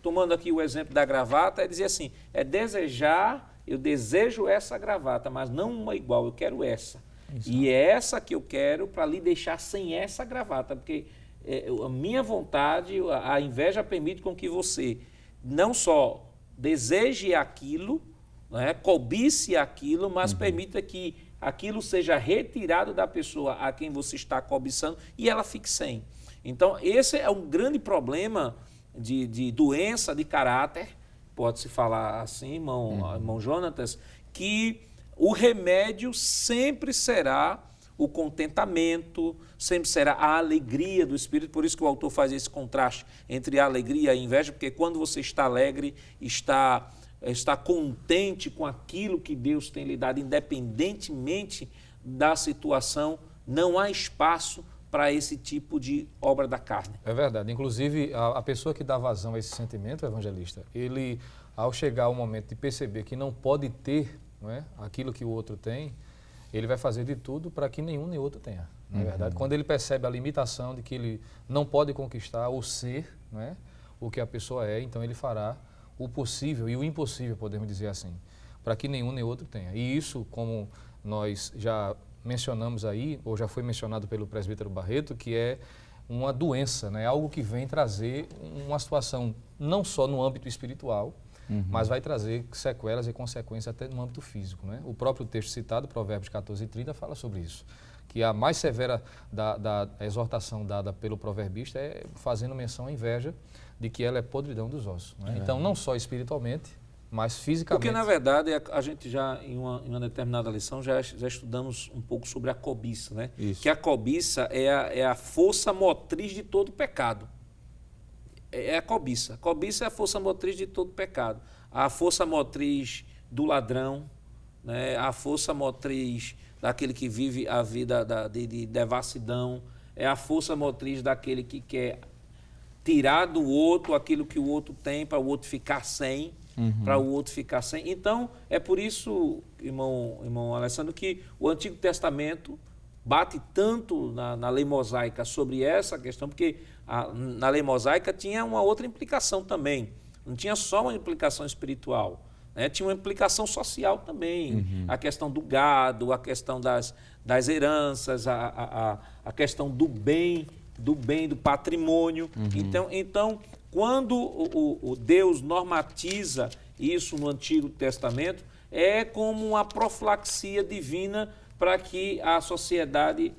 tomando aqui o exemplo da gravata, é dizer assim, desejar, eu desejo essa gravata, mas não uma igual, eu quero essa. Exato. E é essa que eu quero para lhe deixar sem essa gravata, porque a minha vontade, a inveja permite com que você não só deseje aquilo, né, cobice aquilo, mas permita que aquilo seja retirado da pessoa a quem você está cobiçando e ela fique sem. Então, esse é um grande problema de doença de caráter, pode-se falar assim, irmão Jonatas, que o remédio sempre será o contentamento, sempre será a alegria do Espírito. Por isso que o autor faz esse contraste entre a alegria e a inveja, porque quando você está alegre, está contente com aquilo que Deus tem lhe dado, independentemente da situação, não há espaço para esse tipo de obra da carne. É verdade. Inclusive, a pessoa que dá vazão a esse sentimento, evangelista, ele, ao chegar ao momento de perceber que não pode ter, não é, aquilo que o outro tem, ele vai fazer de tudo para que nenhum nem outro tenha. Não é verdade? Quando ele percebe a limitação de que ele não pode conquistar ou ser, não é, o que a pessoa é, então ele fará o possível e o impossível, podemos dizer assim, para que nenhum nem outro tenha. E isso, como nós já mencionamos aí, ou já foi mencionado pelo presbítero Barreto, que é uma doença, né? Algo que vem trazer uma situação não só no âmbito espiritual, mas vai trazer sequelas e consequências até no âmbito físico, né? O próprio texto citado, Provérbios 14:30, fala sobre isso, que a mais severa da exortação dada pelo proverbista é fazendo menção à inveja de que ela é podridão dos ossos, né? Então, não só espiritualmente, mas fisicamente. Porque, na verdade, a gente já, em uma determinada lição, já estudamos um pouco sobre a cobiça, né? Isso. Que a cobiça é a força motriz de todo pecado. É a cobiça. A cobiça é a força motriz de todo pecado. A força motriz do ladrão, né? A força motriz daquele que vive a vida de devassidão, é a força motriz daquele que quer tirar do outro aquilo que o outro tem para o outro ficar sem. Para o outro ficar sem. Então, é por isso, irmão Alessandro, que o Antigo Testamento bate tanto na lei mosaica sobre essa questão, porque na lei mosaica tinha uma outra implicação também. Não tinha só uma implicação espiritual, né? Tinha uma implicação social também. A questão do gado, a questão das heranças, a questão do bem, do patrimônio. Então, quando o Deus normatiza isso no Antigo Testamento, é como uma profilaxia divina para que a sociedade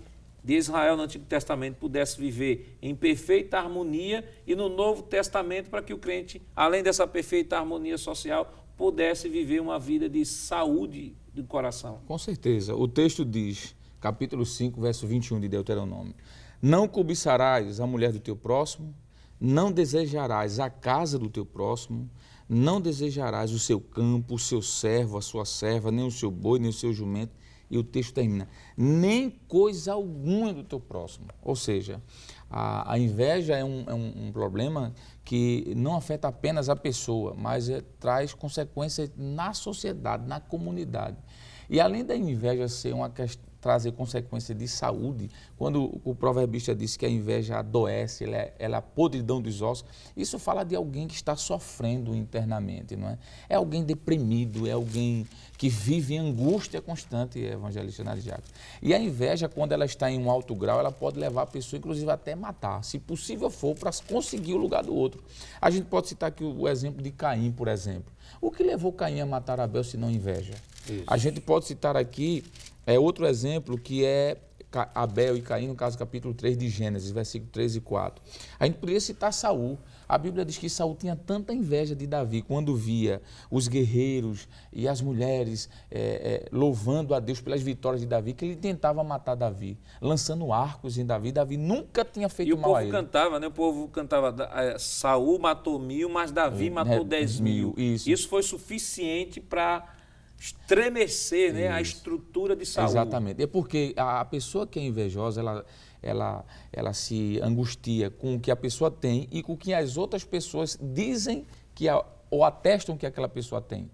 de Israel no Antigo Testamento pudesse viver em perfeita harmonia e no Novo Testamento para que o crente, além dessa perfeita harmonia social, pudesse viver uma vida de saúde do coração. Com certeza. O texto diz, capítulo 5, verso 21 de Deuteronômio: não cobiçarás a mulher do teu próximo, não desejarás a casa do teu próximo, não desejarás o seu campo, o seu servo, a sua serva, nem o seu boi, nem o seu jumento. E o texto termina: nem coisa alguma do teu próximo. Ou seja, a inveja é um problema que não afeta apenas a pessoa, mas traz consequências na sociedade, na comunidade. E além da inveja ser trazer consequência de saúde, quando o proverbista disse que a inveja adoece, ela é a podridão dos ossos, isso fala de alguém que está sofrendo internamente, não é? É alguém deprimido, é alguém que vive em angústia constante, evangelista Narijaco. E a inveja, quando ela está em um alto grau, ela pode levar a pessoa, inclusive, até matar, se possível for, para conseguir o lugar do outro. A gente pode citar aqui o exemplo de Caim, por exemplo. O que levou Caim a matar Abel, se não inveja? Isso. A gente pode citar aqui outro exemplo, que é Abel e Caim, no caso, capítulo 3 de Gênesis, versículo 3 e 4. A gente poderia citar Saul. A Bíblia diz que Saul tinha tanta inveja de Davi, quando via os guerreiros e as mulheres louvando a Deus pelas vitórias de Davi, que ele tentava matar Davi, lançando arcos em Davi. Davi nunca tinha feito mal a ele. E o povo cantava, Saul matou 1000, mas Davi matou 10.000. Isso foi suficiente para estremecer, né, a estrutura de Saul. Exatamente. É porque a pessoa que é invejosa, ela se angustia com o que a pessoa tem e com o que as outras pessoas dizem ou atestam que aquela pessoa tem.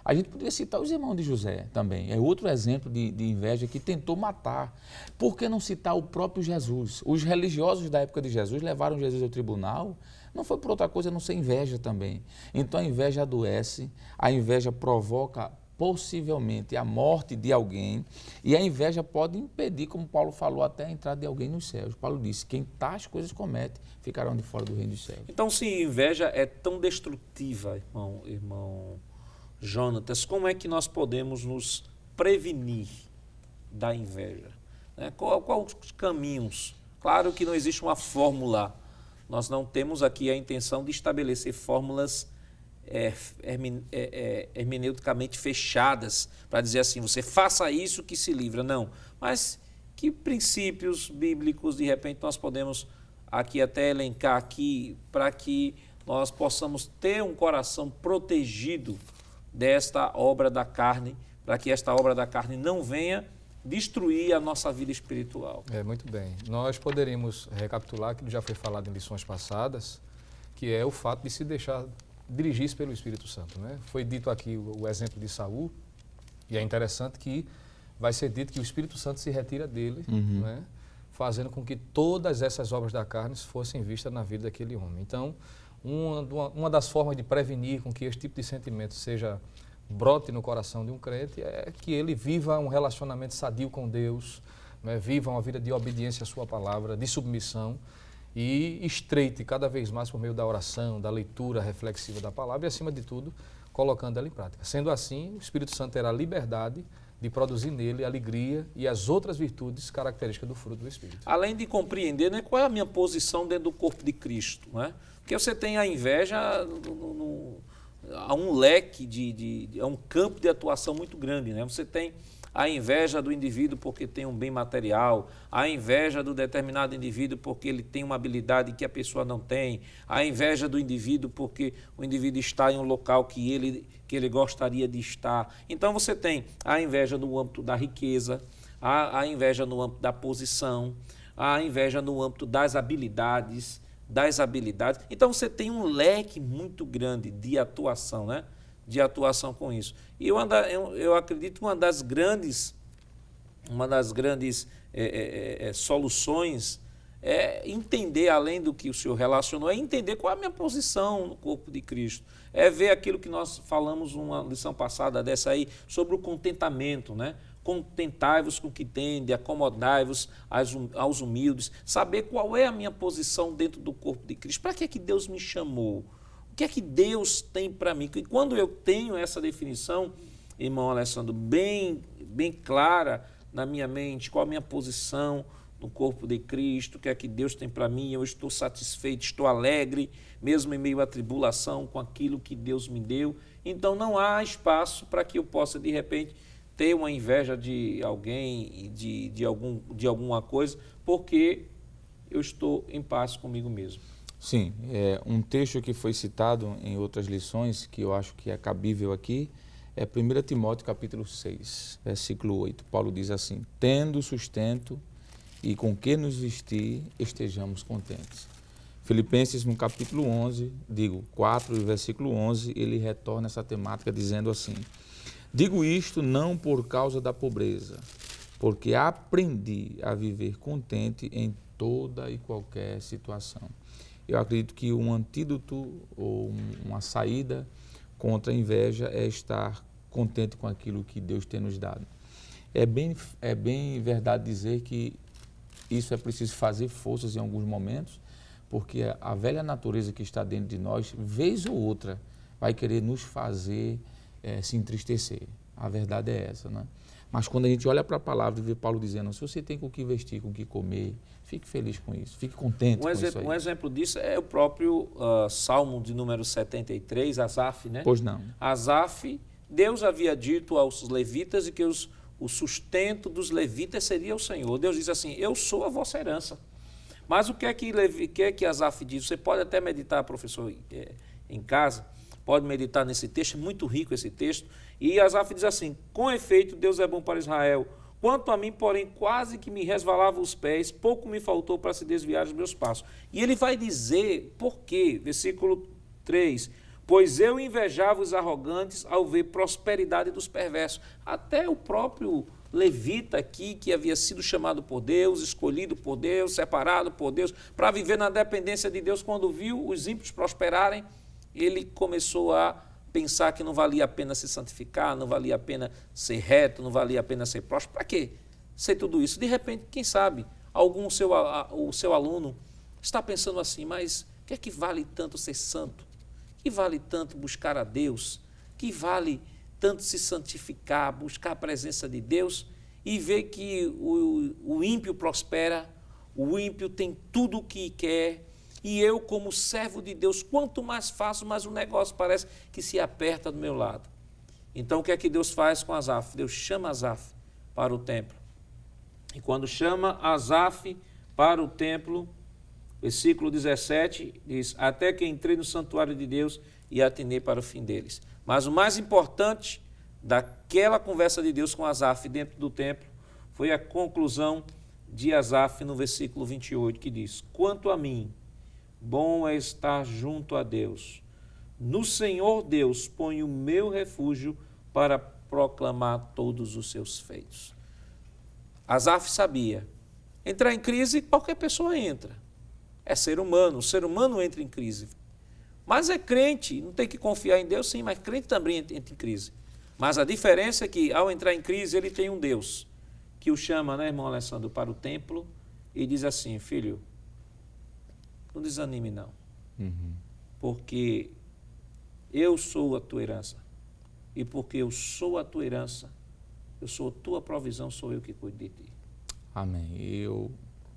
A gente poderia citar os irmãos de José também. É outro exemplo de inveja que tentou matar. Por que não citar o próprio Jesus? Os religiosos da época de Jesus levaram Jesus ao tribunal. Não foi por outra coisa, a não ser inveja também. Então a inveja adoece, a inveja provoca possivelmente a morte de alguém, e a inveja pode impedir, como Paulo falou, até a entrada de alguém nos céus. Paulo disse: quem tais coisas comete ficarão de fora do reino dos céus. Então, se a inveja é tão destrutiva, irmão Jonatas, como é que nós podemos nos prevenir da inveja? Quais os caminhos? Claro que não existe uma fórmula. Nós não temos aqui a intenção de estabelecer fórmulas hermeneuticamente fechadas para dizer assim, você faça isso que se livra. Não. Mas que princípios bíblicos, de repente, nós podemos aqui até elencar aqui para que nós possamos ter um coração protegido desta obra da carne, para que esta obra da carne não venha destruir a nossa vida espiritual. Muito bem. Nós poderíamos recapitular aquilo que já foi falado em lições passadas, que é o fato de se deixar dirigir pelo Espírito Santo, né? Foi dito aqui o exemplo de Saul, e é interessante que vai ser dito que o Espírito Santo se retira dele, né? Fazendo com que todas essas obras da carne fossem vistas na vida daquele homem. Então, uma das formas de prevenir com que esse tipo de sentimento brote no coração de um crente é que ele viva um relacionamento sadio com Deus, né? Viva uma vida de obediência à sua palavra, de submissão, e estreite cada vez mais por meio da oração, da leitura reflexiva da palavra e, acima de tudo, colocando ela em prática. Sendo assim, o Espírito Santo terá liberdade de produzir nele alegria e as outras virtudes características do fruto do Espírito. Além de compreender, né, qual é a minha posição dentro do corpo de Cristo, né? Porque você tem a inveja, há um leque, há um campo de atuação muito grande, né? Você tem a inveja do indivíduo porque tem um bem material, a inveja do determinado indivíduo porque ele tem uma habilidade que a pessoa não tem, a inveja do indivíduo porque o indivíduo está em um local que ele gostaria de estar. Então você tem a inveja no âmbito da riqueza, a inveja no âmbito da posição, a inveja no âmbito das habilidades. Então você tem um leque muito grande de atuação, né? De atuação com isso. E eu acredito que uma das grandes soluções é entender, além do que o senhor relacionou, é entender qual é a minha posição no corpo de Cristo. É ver aquilo que nós falamos numa lição passada dessa aí, sobre o contentamento, né? Contentai-vos com o que tende, acomodai-vos aos humildes. Saber qual é a minha posição dentro do corpo de Cristo. Para que é que Deus me chamou? O que é que Deus tem para mim? E quando eu tenho essa definição, irmão Alessandro, bem clara na minha mente, qual a minha posição no corpo de Cristo, o que é que Deus tem para mim, eu estou satisfeito, estou alegre, mesmo em meio à tribulação, com aquilo que Deus me deu. Então não há espaço para que eu possa, de repente, ter uma inveja de alguém, de alguma coisa, porque eu estou em paz comigo mesmo. Sim, um texto que foi citado em outras lições, que eu acho que é cabível aqui, é 1 Timóteo capítulo 6, versículo 8. Paulo diz assim: tendo sustento e com que nos vestir, estejamos contentes. Filipenses no capítulo 4, versículo 11, ele retorna essa temática dizendo assim: digo isto não por causa da pobreza, porque aprendi a viver contente em toda e qualquer situação. Eu acredito que um antídoto ou uma saída contra a inveja é estar contente com aquilo que Deus tem nos dado. É bem verdade dizer que isso é preciso fazer forças em alguns momentos, porque a velha natureza que está dentro de nós, vez ou outra, vai querer nos fazer se entristecer. A verdade é essa, né? Mas quando a gente olha para a palavra e vê Paulo dizendo, se você tem com o que vestir, com o que comer, fique feliz com isso, fique contente com isso aí. Um exemplo disso é o próprio Salmo de número 73, Asaf, né? Pois não. Asaf, Deus havia dito aos levitas que o sustento dos levitas seria o Senhor. Deus diz assim, eu sou a vossa herança. Mas o que é que Asaf diz? Você pode até meditar, professor, em casa, pode meditar nesse texto, é muito rico esse texto. E Asaf diz assim, com efeito, Deus é bom para Israel. Quanto a mim, porém, quase que me resvalava os pés, pouco me faltou para se desviar os meus passos. E ele vai dizer por quê, versículo 3, pois eu invejava os arrogantes ao ver prosperidade dos perversos. Até o próprio levita aqui, que havia sido chamado por Deus, escolhido por Deus, separado por Deus, para viver na dependência de Deus, quando viu os ímpios prosperarem, ele começou a pensar que não valia a pena se santificar, não valia a pena ser reto, não valia a pena ser próspero. Para quê? Ser tudo isso. De repente, quem sabe, o seu aluno está pensando assim, mas o que é que vale tanto ser santo? Que vale tanto buscar a Deus? Que vale tanto se santificar, buscar a presença de Deus e ver que o ímpio prospera, o ímpio tem tudo o que quer, e eu, como servo de Deus, quanto mais faço, mais o negócio parece que se aperta do meu lado. Então, o que é que Deus faz com Asaf? Deus chama Asaf para o templo. E quando chama Asaf para o templo, versículo 17, diz, até que entrei no santuário de Deus e atinei para o fim deles. Mas o mais importante daquela conversa de Deus com Asaf dentro do templo foi a conclusão de Asaf no versículo 28, que diz: quanto a mim, bom é estar junto a Deus. No Senhor Deus ponho o meu refúgio para proclamar todos os seus feitos. Asaf sabia, entrar em crise, qualquer pessoa entra. É ser humano, o ser humano entra em crise. Mas é crente, não tem que confiar em Deus, sim, mas crente também entra em crise. Mas a diferença é que, ao entrar em crise, ele tem um Deus que o chama, né, irmão Alessandro, para o templo e diz assim: filho, não desanime não, porque eu sou a tua herança. E porque eu sou a tua herança, eu sou a tua provisão, sou eu que cuido de ti. Amém. Eu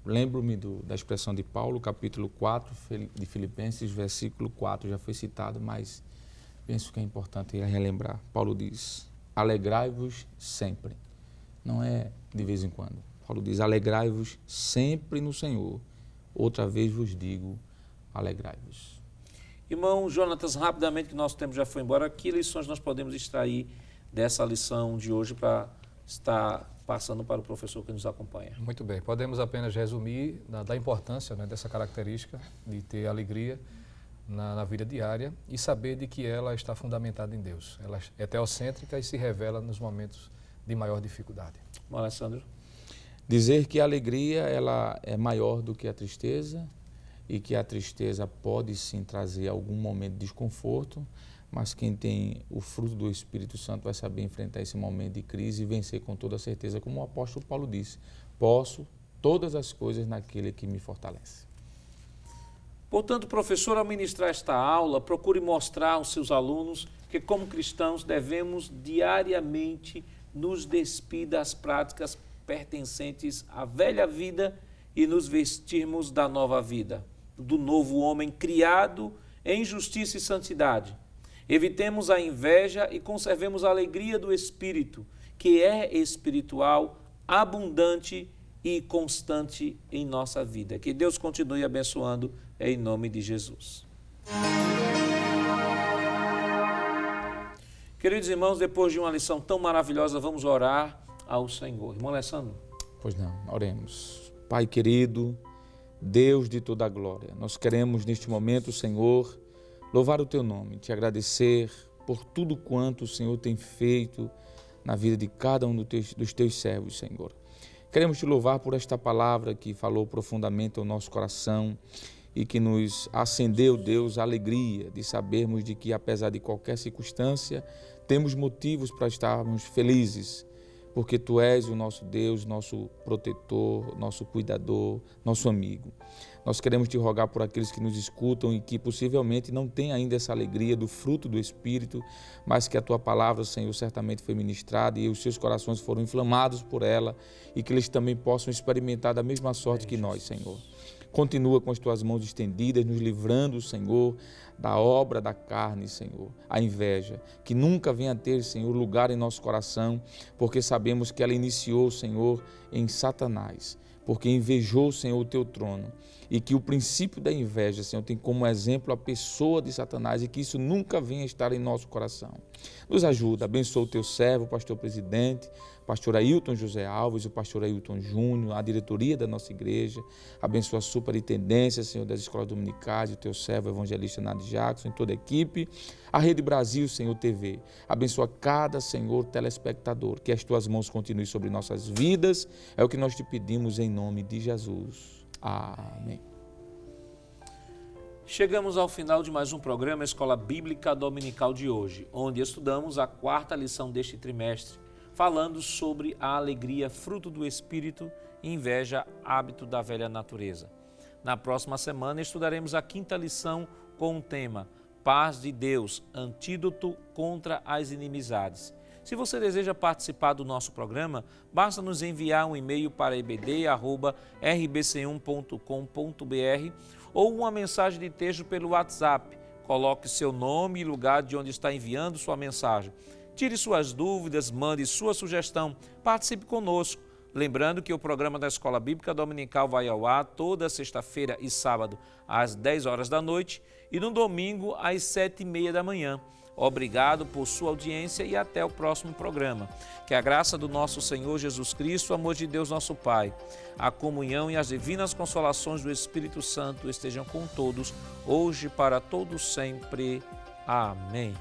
lembro-me da expressão de Paulo, capítulo 4 de Filipenses, versículo 4, já foi citado, mas penso que é importante relembrar. Paulo diz: alegrai-vos sempre. Não é de vez em quando. Paulo diz: alegrai-vos sempre no Senhor. Outra vez vos digo, alegrai-vos. Irmão Jonatas, rapidamente, que nosso tempo já foi embora, que lições nós podemos extrair dessa lição de hoje para estar passando para o professor que nos acompanha? Muito bem, podemos apenas resumir da importância, né, dessa característica de ter alegria na vida diária e saber de que ela está fundamentada em Deus. Ela é teocêntrica e se revela nos momentos de maior dificuldade. Bom, Alessandro? Dizer que a alegria ela é maior do que a tristeza e que a tristeza pode sim trazer algum momento de desconforto, mas quem tem o fruto do Espírito Santo vai saber enfrentar esse momento de crise e vencer com toda certeza, como o apóstolo Paulo disse: posso todas as coisas naquele que me fortalece. Portanto, professor, ao ministrar esta aula, procure mostrar aos seus alunos que, como cristãos, devemos diariamente nos despir das práticas pertencentes à velha vida e nos vestirmos da nova vida, do novo homem criado em justiça e santidade. Evitemos a inveja e conservemos a alegria do Espírito, que é espiritual, abundante e constante em nossa vida. Que Deus continue abençoando em nome de Jesus. Queridos irmãos, depois de uma lição tão maravilhosa, vamos orar ao Senhor. Irmão Alessandro. Pois não, oremos. Pai querido, Deus de toda a glória, nós queremos neste momento, Senhor, louvar o Teu nome, Te agradecer por tudo quanto o Senhor tem feito na vida de cada um dos Teus servos, Senhor. Queremos Te louvar por esta palavra que falou profundamente ao nosso coração e que nos acendeu, Deus, a alegria de sabermos de que, apesar de qualquer circunstância, temos motivos para estarmos felizes, porque Tu és o nosso Deus, nosso protetor, nosso cuidador, nosso amigo. Nós queremos Te rogar por aqueles que nos escutam e que possivelmente não têm ainda essa alegria do fruto do Espírito, mas que a Tua palavra, Senhor, certamente foi ministrada e os seus corações foram inflamados por ela e que eles também possam experimentar da mesma sorte que nós, Senhor. Continua com as Tuas mãos estendidas, nos livrando, Senhor, da obra da carne, Senhor, a inveja, que nunca venha ter, Senhor, lugar em nosso coração, porque sabemos que ela iniciou, Senhor, em Satanás, porque invejou, Senhor, o Teu trono, e que o princípio da inveja, Senhor, tem como exemplo a pessoa de Satanás e que isso nunca venha estar em nosso coração. Nos ajuda, abençoa o Teu servo, o pastor presidente, pastor Ailton José Alves, o pastor Ailton Júnior, a diretoria da nossa igreja, abençoa a superintendência, Senhor, das escolas dominicais, o Teu servo, o evangelista Nadi Jackson, e toda a equipe, a Rede Brasil, Senhor, TV, abençoa cada, Senhor, telespectador, que as Tuas mãos continuem sobre nossas vidas, é o que nós Te pedimos em nome de Jesus. Amém. Chegamos ao final de mais um programa Escola Bíblica Dominical de hoje, onde estudamos a 4ª lição deste trimestre, falando sobre a alegria, fruto do Espírito, e inveja, hábito da velha natureza. Na próxima semana estudaremos a 5ª lição com o tema Paz de Deus, antídoto contra as inimizades. Se você deseja participar do nosso programa, basta nos enviar um e-mail para ebd@rbc1.com.br ou uma mensagem de texto pelo WhatsApp. Coloque seu nome e lugar de onde está enviando sua mensagem. Tire suas dúvidas, mande sua sugestão, participe conosco. Lembrando que o programa da Escola Bíblica Dominical vai ao ar toda sexta-feira e sábado às 10 horas da noite e no domingo às 7h30 da manhã. Obrigado por sua audiência e até o próximo programa. Que a graça do nosso Senhor Jesus Cristo, o amor de Deus nosso Pai, a comunhão e as divinas consolações do Espírito Santo estejam com todos, hoje e para todos sempre. Amém.